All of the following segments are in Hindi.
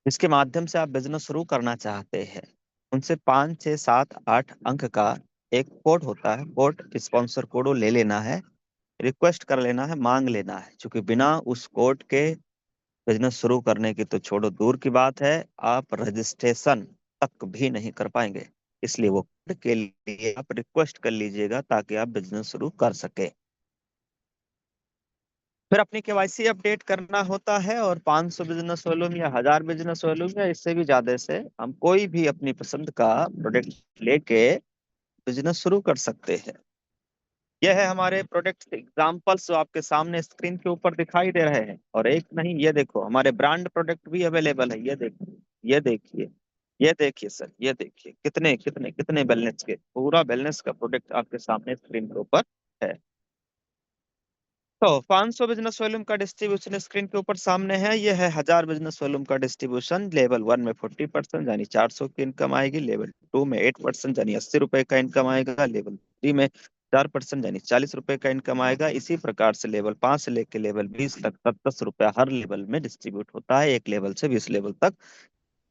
जिसके माध्यम से आप बिजनेस शुरू करना चाहते हैं, उनसे 5 6 7 8 अंक का एक कोड होता है, कोड स्पॉन्सर कोड वो ले लेना है, रिक्वेस्ट कर लेना है, मांग लेना है। क्योंकि बिना उस कोड के बिजनेस शुरू करने की तो छोड़ो, दूर की बात है, आप रजिस्ट्रेशन तक भी नहीं कर पाएंगे। इसलिए वो कोड के लिए आप रिक्वेस्ट कर लीजिएगा ताकि आप बिजनेस शुरू कर सके। फिर अपनी केवाईसी अपडेट करना होता है, और 500 बिजनेस वॉल्यूम या 1000 बिजनेस वॉल्यूम या इससे भी ज्यादा से हम कोई भी अपनी पसंद का प्रोडक्ट लेके बिजनेस शुरू कर सकते हैं। यह है हमारे प्रोडक्ट एग्जांपल्स जो आपके सामने स्क्रीन के ऊपर दिखाई दे रहे हैं। और एक नहीं, ये देखो हमारे ब्रांड प्रोडक्ट भी अवेलेबल है। ये देखिए, ये देखिए, ये देखिए सर, ये देखिए कितने कितने कितने वेलनेस के, पूरा वेलनेस का प्रोडक्ट आपके सामने स्क्रीन के ऊपर है। तो 500 बिजनेस वॉल्यूम का डिस्ट्रीब्यूशन स्क्रीन के ऊपर सामने है। यह है 1000 बिजनेस वॉल्यूम का डिस्ट्रीब्यूशन। लेवल 1 में 40% यानी 400 की इनकम आएगी। लेवल 2 में 8% यानी 80 रुपए का इनकम आएगा। लेवल 3 में 4% यानी 40 रुपए का इनकम आएगा। इसी प्रकार से लेवल 5 से लेकर लेवल 20 तक 10 10 रुपया हर लेवल में डिस्ट्रीब्यूट होता है। एक लेवल से 20 लेवल तक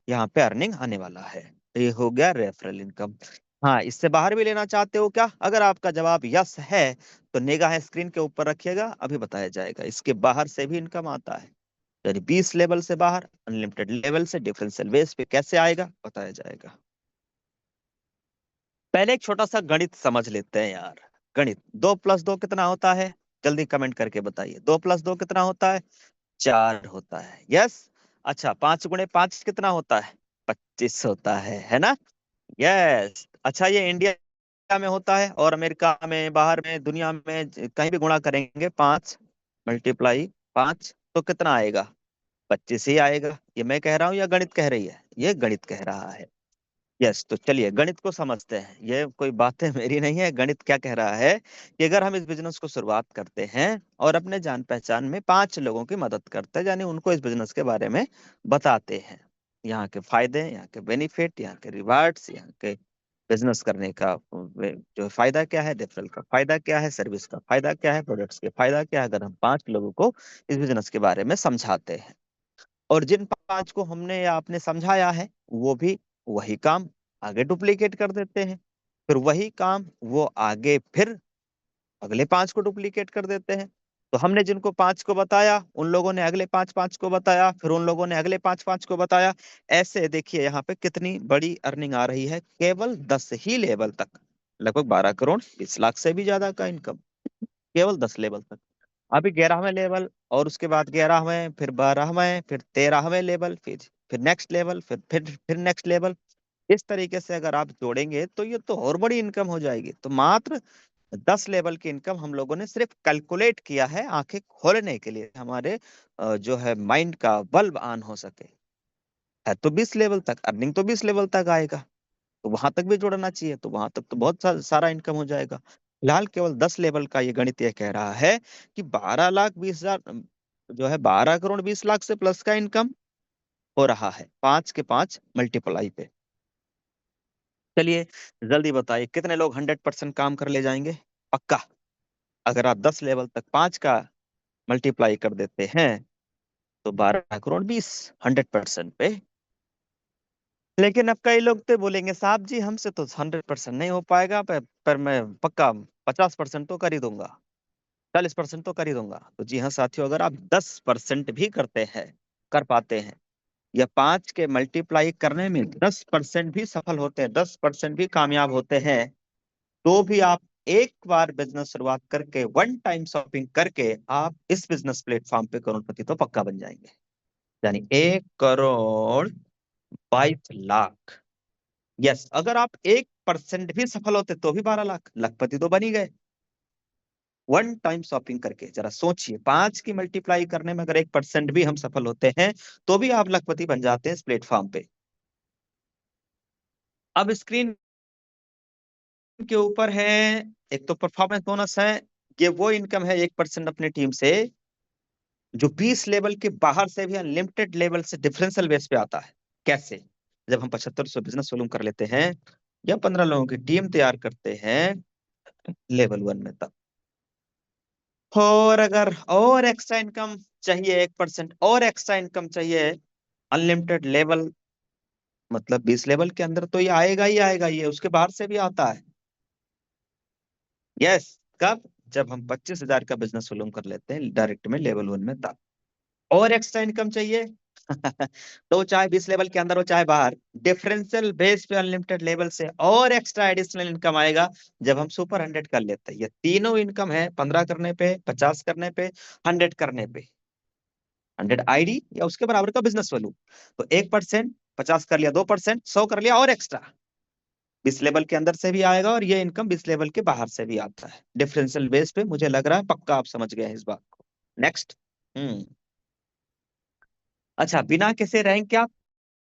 यहाँ पे अर्निंग आने वाला है। तो ये हो गया रेफरल इनकम। हाँ, इससे बाहर भी लेना चाहते हो क्या? अगर आपका जवाब यस है तो निगाह स्क्रीन के ऊपर रखिएगा, अभी बताया जाएगा। इसके बाहर से भी इनकम आता है, यानी 20 लेवल से बाहर अनलिमिटेड लेवल से डिफरेंशियल बेस पे कैसे आएगा बताया जाएगा। पहले एक छोटा सा गणित समझ लेते हैं यार। गणित, 2 + 2 कितना होता है? जल्दी कमेंट करके बताइए, 2 + 2 कितना होता है? 4 होता है। यस। अच्छा, 5 × 5 कितना होता है? 25 होता है ना? यस। अच्छा, ये इंडिया में होता है और अमेरिका में, बाहर में, दुनिया में कहीं भी गुणा करेंगे, 5 × 5 तो कितना आएगा? 25 ही आएगा। ये मैं कह रहा हूँ या गणित कह रही है? ये गणित कह रहा है। यस, तो चलिए गणित को समझते हैं। ये कोई बातें मेरी नहीं है, गणित क्या कह रहा है कि अगर हम इस बिजनेस को शुरुआत करते हैं और अपने जान पहचान में 5 लोगों की मदद करते हैं, यानी उनको इस बिजनेस के बारे में बताते हैं, यहाँ के फायदे, यहाँ के बेनिफिट, यहाँ के रिवार्ड्स, यहाँ के बिजनेस करने का जो फायदा क्या है, रेफरल का फायदा क्या है, सर्विस का फायदा क्या है, प्रोडक्ट्स के फायदा क्या है, अगर हम 5 लोगों को इस बिजनेस के बारे में समझाते हैं, और जिन 5 को हमने या आपने समझाया है वो भी वही काम आगे डुप्लीकेट कर देते हैं, फिर वही काम वो आगे फिर अगले 5 को डुप्लीकेट कर देते हैं। तो हमने जिनको 5 को बताया, उन लोगों ने अगले 5 5 को बताया, फिर उन लोगों ने अगले 5 5 को बताया। ऐसे देखिए यहाँ पे कितनी बड़ी अर्निंग आ रही है केवल 10 ही लेवल तक। लगभग 12 करोड़ 20 लाख से भी ज्यादा का इनकम केवल 10 लेवल तक। अभी 11वें लेवल, और उसके बाद 11वें, फिर 12वें, फिर 13वें लेवल, फिर नेक्स्ट लेवल, फिर नेक्स्ट लेवल। इस तरीके से अगर आप जोड़ेंगे तो ये तो और बड़ी इनकम हो जाएगी। तो मात्र 10 लेवल की इनकम हम लोगों ने सिर्फ कैलकुलेट किया है आंखें खोलने के लिए, हमारे जो है माइंड का बल्ब ऑन हो सके। है तो 20 लेवल तक, अर्निंग तो 20 लेवल तक आएगा, तो वहां तक भी जोड़ना चाहिए, तो वहां तक तो बहुत सारा इनकम हो जाएगा। फिलहाल केवल 10 लेवल का ये गणित ये कह रहा है कि 12 लाख 20 हजार, जो है 12 करोड़ 20 लाख से प्लस का इनकम हो रहा है 5 के 5 मल्टीप्लाई पे। चलिए जल्दी बताइए, कितने लोग 100% काम कर ले जाएंगे? पक्का? अगर आप 10 लेवल तक 5 का मल्टीप्लाई कर देते हैं तो 12 करोड़ 20, 100% पे। लेकिन अब कई लोग तो बोलेंगे साहब जी हमसे तो 100% नहीं हो पाएगा, पर मैं पक्का 50% तो कर ही दूंगा, 40% तो कर ही दूंगा। तो जी हाँ साथियों, अगर आप 10% भी करते हैं, कर पाते हैं, या 5 के मल्टीप्लाई करने में 10% भी सफल होते हैं, 10% भी कामयाब होते हैं, तो भी आप एक बार बिजनेस शुरुआत करके, वन टाइम शॉपिंग करके, आप इस बिजनेस प्लेटफॉर्म पे करोड़पति तो पक्का बन जाएंगे। यानी 1 करोड़ 22 लाख। यस, अगर आप 1% भी सफल होते तो भी 12 लाख, लखपति तो बन ही गए। वन टाइम शॉपिंग करके जरा सोचिए, 5 की मल्टीप्लाई करने में अगर 1% भी हम सफल होते हैं तो भी आप लखपति बन जाते हैं इस प्लेटफॉर्म पे। अब स्क्रीन के ऊपर है, एक तो परफॉर्मेंस बोनस है। ये वो इनकम है 1% अपनी टीम से जो 20 लेवल के बाहर से भी अनलिमिटेड लेवल से डिफरेंशियल बेस पे आता है। कैसे? जब हम 7500 बिजनेस वॉल्यूम कर लेते हैं या 15 लोगों की टीम तैयार करते हैं लेवल 1 में, तब। और अगर और एक्स्ट्रा इनकम चाहिए, 1% और एक्स्ट्रा इनकम चाहिए, अनलिमिटेड लेवल मतलब 20 लेवल के अंदर तो ये आएगा ही आएगा, ये उसके बाहर से भी आता है। यस। कब? जब हम 25,000 का बिजनेस वॉल्यूम कर लेते हैं डायरेक्ट में लेवल 1 में, तब। और एक्स्ट्रा इनकम चाहिए तो चाहे 20 लेवल के अंदर हो चाहे बाहर, डिफरेंशियल बेस पे अनलिमिटेड लेवल से और एक्स्ट्रा एडिशनल इनकम आएगा जब हम सुपर 100 कर लेते हैं। ये तीनों इनकम है 15 करने पे, 50 करने पे, 100 करने पे। 100 आईडी या उसके बराबर का बिजनेस वॉल्यूम, तो 1%, 50 कर लिया 2%, 100 कर लिया और एक्स्ट्रा 20 लेवल के अंदर से भी आएगा, और ये इनकम 20 लेवल के बाहर से भी आता है डिफरेंशियल बेस पे। मुझे लग रहा है पक्का आप समझ गए हैं इस बात को। नेक्स्ट। हम्म। अच्छा, बिना किसी रैंक के आप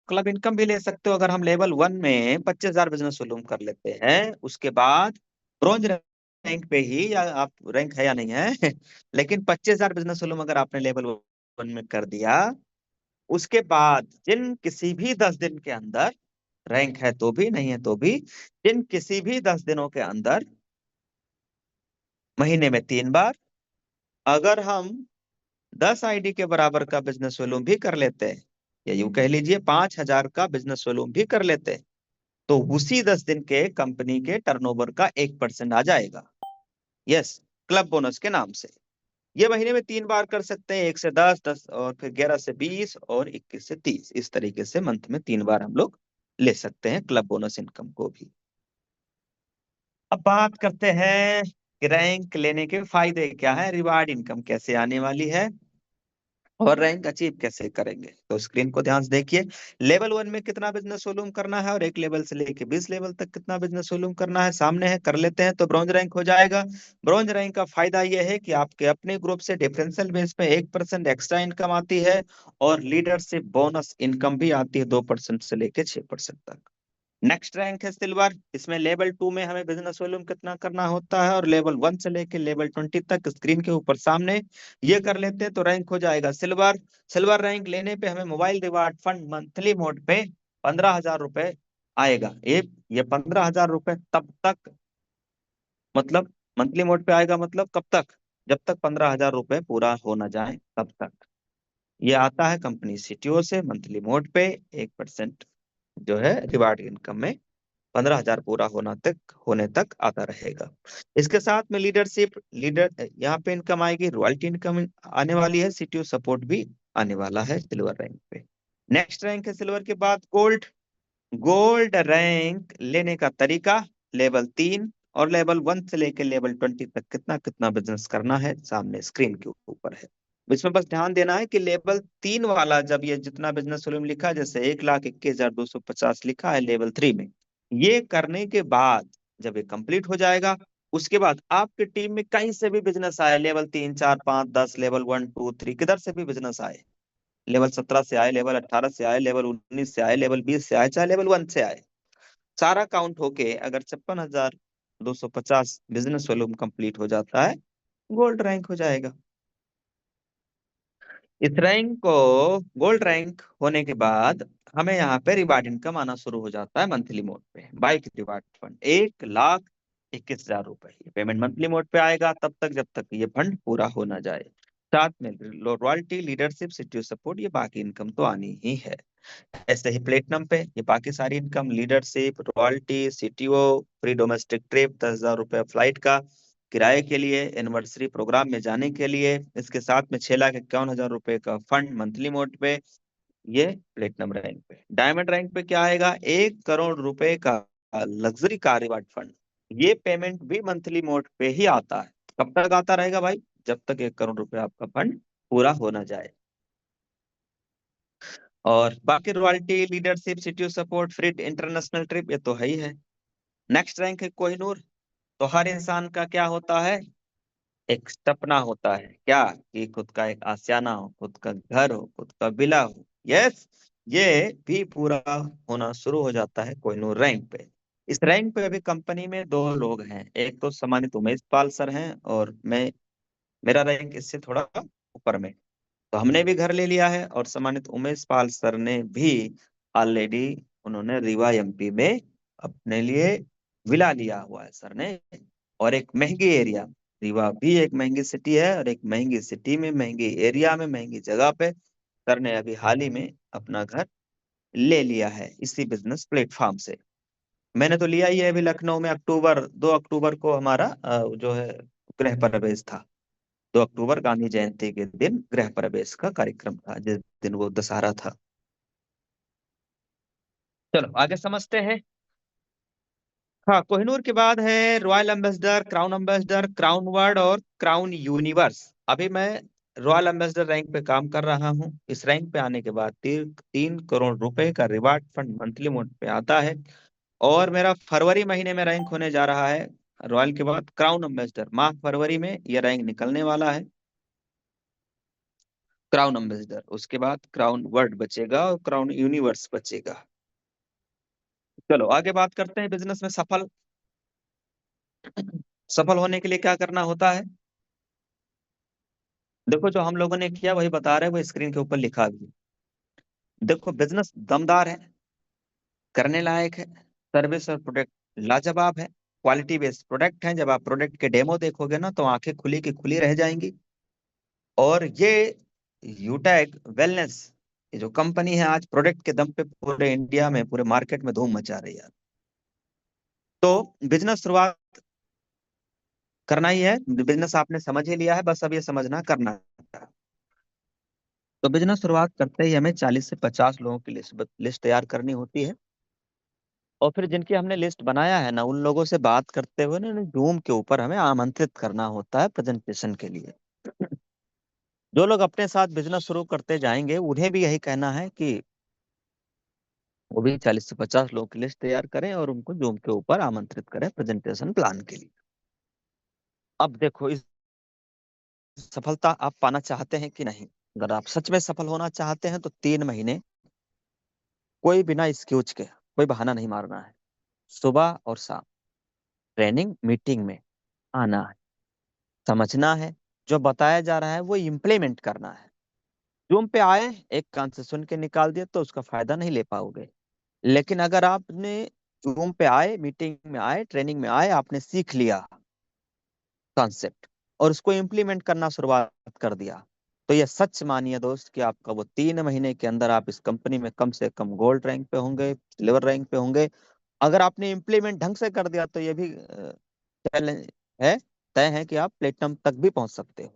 क्लब इनकम भी ले सकते हो। अगर हम लेवल 1 में 25,000 बिजनेस वॉल्यूम कर लेते हैं, उसके बाद ब्रॉन्ज रैंक पे ही, या आप रैंक है या नहीं है लेकिन 25,000 बिजनेस वॉल्यूम अगर आपने लेवल 1 में कर दिया, उसके बाद जिन किसी भी 10 दिन के अंदर, रैंक है तो भी नहीं है तो भी, जिन किसी भी 10 दिनों के अंदर, महीने में 3 बार, अगर हम 10 आईडी के बराबर का बिजनेस वॉल्यूम भी कर लेते हैं, या यूं कह लीजिए 5,000 का बिजनेस वॉल्यूम भी कर लेते हैं, तो उसी 10 दिन के कंपनी के टर्नओवर का 1% आ जाएगा। यस, क्लब बोनस के नाम से। ये महीने में 3 बार कर सकते हैं, 1 से 10, 10 और फिर 11 से 20 और 21 से 30। इस तरीके से मंथ में 3 बार हम लोग ले सकते हैं क्लब बोनस इनकम को भी। अब बात करते हैं कि रैंक लेने के फायदे क्या है, रिवार्ड इनकम कैसे आने वाली है, और रैंक अचीव कैसे करेंगे। तो स्क्रीन को ध्यान से देखिए। लेवल 1 में कितना बिजनेस वॉल्यूम करना है, और एक लेवल से लेके 20 लेवल तक कितना बिजनेस वॉल्यूम करना है, सामने है, कर लेते हैं तो ब्रॉन्ज रैंक हो जाएगा। ब्रॉन्ज रैंक का फायदा यह है कि आपके अपने ग्रुप से डिफरेंशियल बेस पे 1% एक्स्ट्रा इनकम आती है, और लीडरशिप बोनस इनकम भी आती है 2% से लेके 6% तक। नेक्स्ट रैंक है सिल्वर। इसमें लेवल 2 में हमें बिजनेस वॉल्यूम कितना करना होता है, और लेवल 1 से लेके लेवल 20 तक स्क्रीन के ऊपर सामने ये कर लेते हैं तो रैंक हो जाएगा सिल्वर। सिल्वर रैंक लेने पे हमें mobile reward fund monthly mode पे 15,000 रुपए आएगा। ये 15,000 रुपए तब तक, मतलब मंथली मोड पे आएगा, मतलब कब तक? जब तक 15,000 रुपए पूरा हो ना जाए तब तक। ये आता है कंपनी सीटीओ से मंथली मोड पे, 1% जो है रिवार्ड इनकम में 15,000 पूरा होने तक आता रहेगा। इसके साथ में लीडरशिप, यहाँ पे इनकम आएगी, रॉयल्टी इनकम आने वाली है, सीटीओ सपोर्ट भी आने वाला है सिल्वर रैंक पे। नेक्स्ट रैंक है सिल्वर के बाद गोल्ड। गोल्ड रैंक लेने का तरीका, लेवल 3 और लेवल 1 से लेकर लेवल 20 तक कितना कितना बिजनेस करना है, सामने स्क्रीन के ऊपर है। इसमें बस ध्यान देना है कि लेवल 3 वाला, जब ये जितना बिजनेस वॉल्यूम लिखा है, जैसे 1,21,250 लिखा है लेवल 3 में, ये करने के बाद जब ये कंप्लीट हो जाएगा, उसके बाद आपकी टीम में कहीं से भी बिजनेस आए, लेवल 3, 4, 5, 10, लेवल 1, 2, 3, किधर से भी बिजनेस आए, लेवल 17 से आए, लेवल 18 से आए, लेवल 19 से आए, लेवल 20 से आए, चाहे लेवल 1 से आए, सारा काउंट होके अगर 56,250 बिजनेस वॉल्यूम कंप्लीट हो जाता है, गोल्ड रैंक हो जाएगा। इस रैंक को, गोल्ड रैंक होने के बाद हमें यहाँ पे रिवार्ड इनकम आना शुरू हो जाता है मंथली मोड पे। बाइक रिवार्ड फंड 1,21,000 रुपए, ये पेमेंट मंथली मोड पे आएगा तब तक जब तक ये फंड पूरा हो ना जाए। साथ में रॉयल्टी, लीडरशिप, सिटीओ सपोर्ट, ये बाकी इनकम तो आनी ही है। ऐसे ही प्लेटिनम पे ये बाकी सारी income, leadership, royalty, CTO, free domestic trip, 10,000 रुपये फ्लाइट का किराए के लिए, एनिवर्सरी प्रोग्राम में जाने के लिए, इसके साथ में 6,51,000 रुपये का फंड मंथली मोड पे, ये प्लेटिनम रैंक पे। डायमंड रैंक पे क्या आएगा, 1 करोड़ रुपए का लग्जरी कार रिवार्ड फंड। ये पेमेंट भी मंथली मोड पे ही आता है। कब तक आता रहेगा भाई? जब तक 1 करोड़ रुपए आपका फंड पूरा हो ना जाए। और बाकी royalty, leadership, CTO support, free international trip, ये तो है ही है। नेक्स्ट रैंक है कोहिनूर। तो हर इंसान का क्या होता है, एक सपना होता है, क्या कि खुद का एक आशियाना हो, खुद का घर हो, खुद का विला हो। यस, ये भी पूरा होना शुरू हो जाता है कोहिनूर रैंक पे। इस रैंक पे अभी कंपनी में 2 लोग हैं, एक तो सम्मानित उमेश पाल सर हैं, और मैं, मेरा रैंक इससे थोड़ा ऊपर में। तो हमने भी घर ले लिया है, और सम्मानित उमेश पाल सर ने भी ऑलरेडी, उन्होंने रीवा एमपी में अपने लिए विला लिया हुआ है सर ने, और एक महंगी एरिया। रीवा भी एक महंगी सिटी है, और एक महंगी सिटी में, महंगी एरिया में, महंगी जगह पे सर ने अभी हाल ही में अपना घर ले लिया है इसी बिजनेस प्लेटफॉर्म से। मैंने तो लिया ही है अभी लखनऊ में। 2 अक्टूबर को हमारा जो है गृह प्रवेश था। 2 अक्टूबर गांधी जयंती के दिन गृह प्रवेश का कार्यक्रम था, जिस दिन वो दशहरा था। चलो आगे समझते हैं। हाँ, कोहिनूर के बाद है royal ambassador, crown ambassador, crown word और क्राउन यूनिवर्स। अभी मैं रॉयल एम्बेसडर रैंक पे काम कर रहा हूँ। इस रैंक पे आने के बाद 3 करोड़ रुपए का रिवार्ड फंड मंथली मोड पे आता है। और मेरा फरवरी महीने में रैंक होने जा रहा है रॉयल के बाद क्राउन एम्बेसडर। माह फरवरी में यह रैंक निकलने वाला है, क्राउन एम्बेसडर। उसके बाद क्राउन वर्ल्ड बचेगा और क्राउन यूनिवर्स बचेगा। चलो आगे बात करते हैं बिजनेस में सफल होने के लिए क्या करना होता है। देखो, जो हम लोगों ने किया वही बता रहे हैं, वो स्क्रीन के ऊपर लिखा भी है। देखो, बिजनेस दमदार है, करने लायक है, सर्विस और प्रोडक्ट लाजवाब है, क्वालिटी बेस्ड प्रोडक्ट है। जब आप प्रोडक्ट के डेमो देखोगे ना तो आंखें खुली की खुली रह जाएंगी। और ये यूटैग वेलनेस, ये जो कंपनी है, आज प्रोडक्ट के दम पे पूरे इंडिया में, पूरे मार्केट में धूम मचा रही है। तो बिजनेस शुरुआत करना ही है। बिजनेस आपने समझ ही लिया है, बस अब ये समझना करना है। तो बिजनेस शुरुआत करते ही हमें 40 से 50 लोगों की लिस्ट तैयार करनी होती है। और फिर जिनकी हमने लिस्ट बनाया है ना, उन लोगों से बात करते हुए ना जूम के ऊपर हमें आमंत्रित करना होता है प्रेजेंटेशन के लिए। जो लोग अपने साथ बिजनेस शुरू करते जाएंगे उन्हें भी यही कहना है कि वो भी 40 से 50 लोगों की लिस्ट तैयार करें और उनको जूम के ऊपर आमंत्रित करें प्रेजेंटेशन प्लान के लिए। अब देखो, इस सफलता आप पाना चाहते हैं कि नहीं। अगर आप सच में सफल होना चाहते हैं तो 3 महीने कोई बिना एक्सक्यूज के, कोई बहाना नहीं मारना है। सुबह और शाम ट्रेनिंग मीटिंग में आना है, समझना है, जो बताया जा रहा है वो इम्प्लीमेंट करना है। जूम पे आए, एक कान से सुन के निकाल दिया तो उसका फायदा नहीं ले पाओगे। लेकिन अगर आपने जूम पे आए, मीटिंग में आए, ट्रेनिंग में आए, आपने सीख लिया कॉन्सेप्ट और उसको इम्प्लीमेंट करना शुरुआत कर दिया, तो ये सच मानिए दोस्त कि आपका वो 3 महीने के अंदर आप इस कंपनी में कम से कम गोल्ड रैंक पे होंगे, सिल्वर रैंक पे होंगे। अगर आपने इम्प्लीमेंट ढंग से कर दिया तो ये भी चैलेंज है, तय है कि आप प्लेटिनम तक भी पहुंच सकते हो।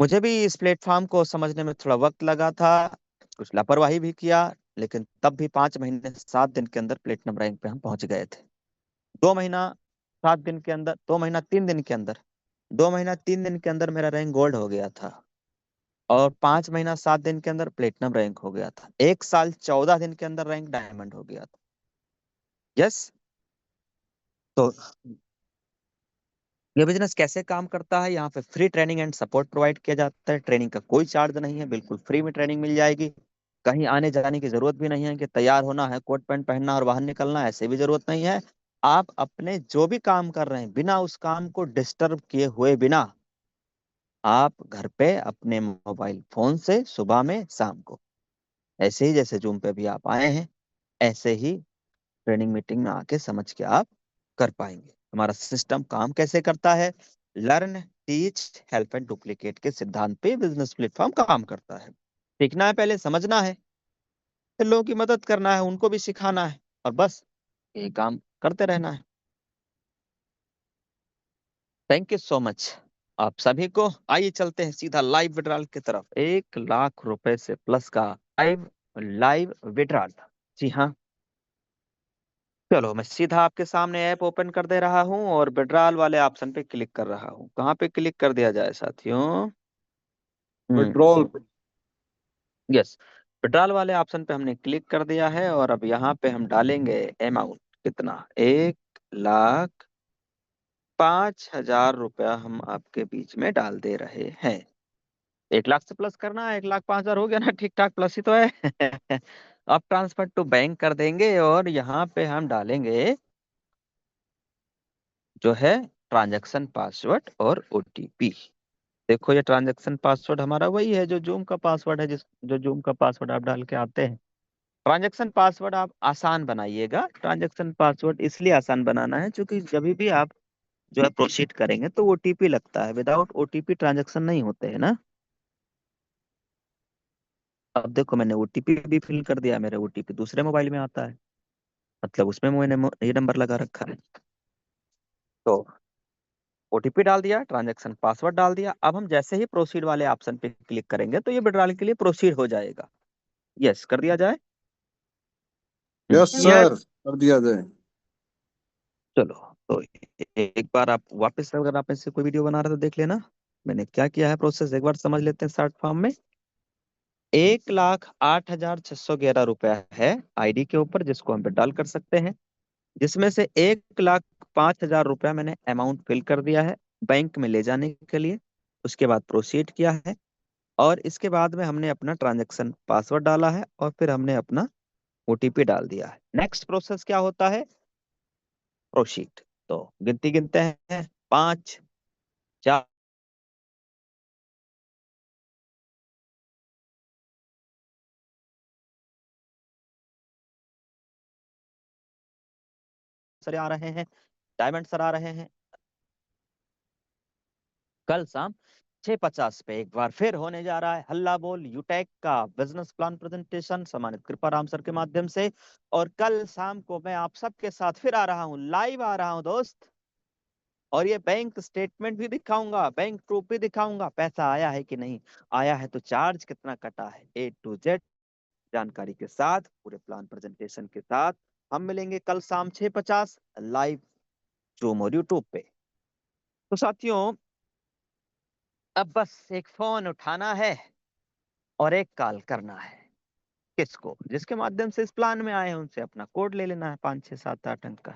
मुझे भी इस प्लेटफॉर्म को समझने में थोड़ा वक्त लगा था, कुछ लापरवाही भी किया, लेकिन तब भी 5 महीने 7 दिन के अंदर प्लेटिनम रैंक पे हम पहुंच गए थे। 2 महीना 7 दिन के अंदर, 2 महीना 3 दिन के अंदर, 2 महीना 3 दिन के अंदर मेरा रैंक गोल्ड हो गया था। और 5 महीना 7 दिन के अंदर प्लेटिनम रैंक हो गया था। 1 साल 14 दिन के अंदर रैंक डायमंड हो गया था। यस। तो ये बिजनेस कैसे काम करता है, यहाँ पे free training and support provide किया जाता है। ट्रेनिंग का कोई चार्ज नहीं है, बिल्कुल फ्री में ट्रेनिंग मिल जाएगी। कहीं आने जाने की जरूरत भी नहीं है कि तैयार होना है, कोट पैंट पहनना और बाहर निकलना है, ऐसे भी जरूरत नहीं है। आप अपने जो भी काम कर रहे हैं, बिना उस काम को डिस्टर्ब किए हुए बिना, आप घर पे अपने मोबाइल फोन से सुबह में शाम को, ऐसे ही जैसे जूम पे भी आप आए हैं, ऐसे ही ट्रेनिंग मीटिंग में आके समझ के आप कर पाएंगे। हमारा सिस्टम काम कैसे करता है, learn teach help and duplicate के सिद्धांत पे बिजनेस प्लेटफॉर्म काम करता है। सीखना है, पहले समझना है, फिर लोगों की मदद करना है, उनको भी सिखाना है, और बस ये काम करते रहना है। थैंक यू सो मच आप सभी को। आइए चलते हैं सीधा लाइव विड्रॉल की तरफ। 1 लाख रुपए से प्लस का लाइव लाइव विड्रॉल। जी हाँ, चलो मैं सीधा आपके सामने ऐप ओपन कर दे रहा हूँ और विड्रॉल वाले ऑप्शन पे क्लिक कर रहा हूँ। कहाँ पे क्लिक कर दिया जाए साथियों? विड्रॉल पे। यस, विड्रॉल वाले ऑप्शन पे हमने क्लिक कर दिया है और अब यहाँ पे हम डालेंगे अमाउंट। कितना? 1,05,000 रुपया हम आपके बीच में डाल दे रहे हैं। 1 लाख से प्लस करना है, 1,05,000 हो गया ना, ठीक ठाक प्लस ही तो है। अब ट्रांसफर टू बैंक कर देंगे और यहाँ पे हम डालेंगे जो है ट्रांजैक्शन पासवर्ड और ओटीपी। देखो, ये ट्रांजैक्शन पासवर्ड हमारा वही है जो जूम का पासवर्ड है, जो जूम का पासवर्ड आप डाल के आते हैं। ट्रांजैक्शन पासवर्ड आप आसान बनाइएगा। ट्रांजैक्शन पासवर्ड इसलिए आसान बनाना है क्योंकि जब भी आप जो है प्रोसीड करेंगे तो ओटीपी लगता है। विदाउट ओटीपी ट्रांजैक्शन नहीं होते हैं ना। अब देखो मैंने ओटीपी भी फिल कर दिया, मेरे ओटीपी दूसरे मोबाइल में आता है, मतलब उसमें मैंने ये नंबर लगा रखा है। तो ओटीपी डाल दिया, ट्रांजैक्शन पासवर्ड डाल दिया, अब हम जैसे ही प्रोसीड वाले ऑप्शन पे क्लिक करेंगे तो ये विड्रॉल के लिए प्रोसीड हो जाएगा। यस, कर दिया जाए। Yes yes. सर, कर दिया जाए। चलो, तो एक बार आप वापस अगर आप इससे कोई वीडियो बना रहे हो तो देख लेना मैंने क्या किया है, प्रोसेस एक बार समझ लेते हैं शॉर्ट फॉर्म में। 1,08,611 रुपया है आईडी के ऊपर, जिसको हम विड्रॉल कर सकते हैं, जिसमें से 1,05,000 रुपया मैंने अमाउंट फिल कर दिया है बैंक में ले जाने के लिए। उसके बाद प्रोसीड किया है, और इसके बाद में हमने अपना ट्रांजैक्शन पासवर्ड डाला है, और फिर हमने अपना ओटीपी डाल दिया है। नेक्स्ट प्रोसेस क्या होता है? प्रोसीड। तो गिनती गिनते हैं, 5, 4, सर आ रहे हैं, डायमंड सर आ रहे हैं। कल शाम 6:50 पे एक बार फिर होने जा रहा है हल्ला बोल यूटेक का बिजनेस प्लान प्रेजेंटेशन, सम्मानित कृपा राम सर के माध्यम से। और कल शाम को मैं आप सबके साथ फिर आ रहा हूँ, लाइव आ रहा हूँ दोस्त। और ये बैंक स्टेटमेंट भी दिखाऊंगा, बैंक प्रूफ भी दिखाऊंगा, पैसा आया है कि नहीं आया है, तो चार्ज कितना कटा है, A to Z जानकारी के साथ, पूरे प्लान प्रेजेंटेशन के साथ। हम मिलेंगे कल शाम 6:50 लाइव, जूम और यूट्यूब पे। तो साथियों, अब बस एक फोन उठाना है और एक कॉल करना है। किसको? जिसके माध्यम से इस प्लान में आए हैं उनसे अपना कोड ले लेना है, 5, 6, 7, 8 अंक का।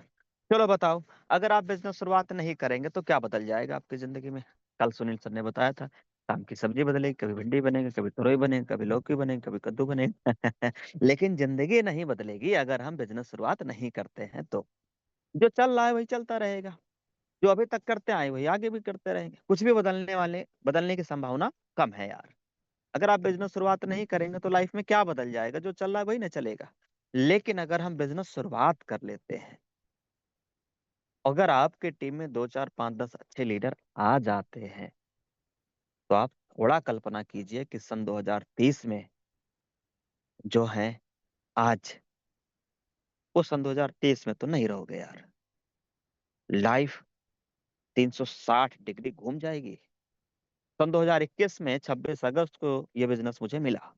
चलो बताओ, अगर आप बिजनेस शुरुआत नहीं करेंगे तो क्या बदल जाएगा आपकी जिंदगी में? कल सुनील सर ने बताया था, शाम की सब्जी बदलेगी, कभी भिंडी बनेगी, कभी तुरई बनेगी, कभी लौकी बनेगी, कभी कद्दू बनेगा। लेकिन जिंदगी नहीं बदलेगी अगर हम बिजनेस शुरुआत नहीं करते हैं तो। जो चल रहा है वही चलता रहेगा, जो अभी तक करते आए वही आगे भी करते रहेंगे, कुछ भी बदलने की संभावना कम है यार। अगर आप बिजनेस शुरुआत नहीं करेंगे तो लाइफ में क्या बदल जाएगा? जो चल रहा है वही ना चलेगा। लेकिन अगर हम बिजनेस शुरुआत कर लेते हैं, अगर आपके टीम में 2, 4, 5, 10 अच्छे लीडर आ जाते हैं, तो आप थोड़ा कल्पना कीजिए कि सन 2030 में जो है आज, वो सन 2030 में तो नहीं रहोगे यार। लाइफ 360 डिग्री घूम जाएगी। सन 2021 में 26 अगस्त को ये बिजनेस मुझे मिला।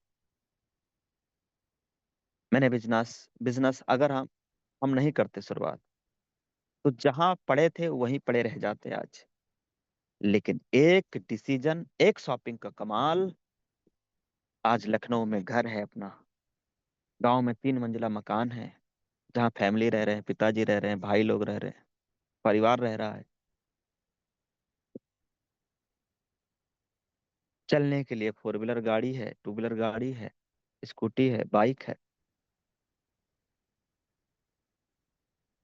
मैंने बिजनेस बिजनेस अगर हम नहीं करते शुरुआत, तो जहां पड़े थे वहीं पड़े रह जाते आज। लेकिन एक डिसीजन, एक शॉपिंग का कमाल, आज लखनऊ में घर है अपना, गांव में 3 मंजिला मकान है, जहाँ फैमिली रह रहे हैं, पिताजी रह रहे हैं, भाई लोग रह रहे हैं, परिवार रह रहा है। चलने के लिए 4 व्हीलर गाड़ी है, 2 व्हीलर गाड़ी है, स्कूटी है, बाइक है।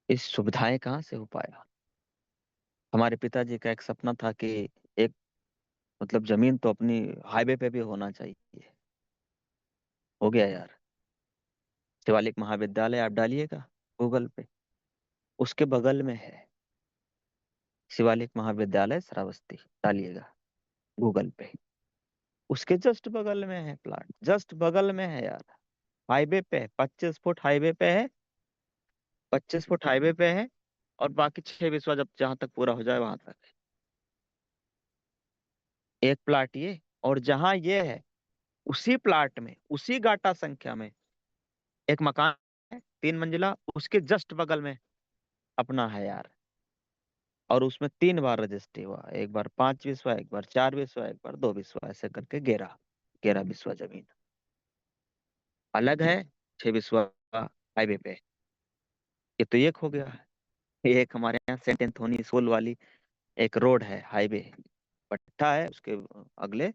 इस सुविधाएं कहाँ से हो पाया? हमारे पिताजी का एक सपना था कि एक, मतलब जमीन तो अपनी हाईवे पे भी होना चाहिए। हो गया यार। शिवालिक महाविद्यालय आप डालिएगा गूगल पे, उसके बगल में है शिवालिक महाविद्यालय श्रावस्ती, डालिएगा गूगल पे, उसके जस्ट बगल में है प्लाट, जस्ट बगल में है यार। हाईवे पे है, 25 फुट हाईवे पे है, 25 फुट हाईवे पे है। और बाकी 6 विश्वा जब जहां तक पूरा हो जाए वहां तक है। एक प्लाट ये, और जहां ये है उसी प्लाट में, उसी गाटा संख्या में एक मकान है, 3 मंजिला, उसके जस्ट बगल में अपना है यार। और उसमें 3 बार रजिस्ट्री हुआ, एक बार 5 विश्वा, एक बार 4 विश्वा, एक बार 2 विश्वा, ऐसे करके 11 विश्वा जमीन अलग है। 6 विश्वा हाईवे पे। ये तो एक हो गया है। एक हमारे यहाँ सेंट एंथोनी स्कूल वाली एक रोड है, हाईवे पट्टा है उसके अगले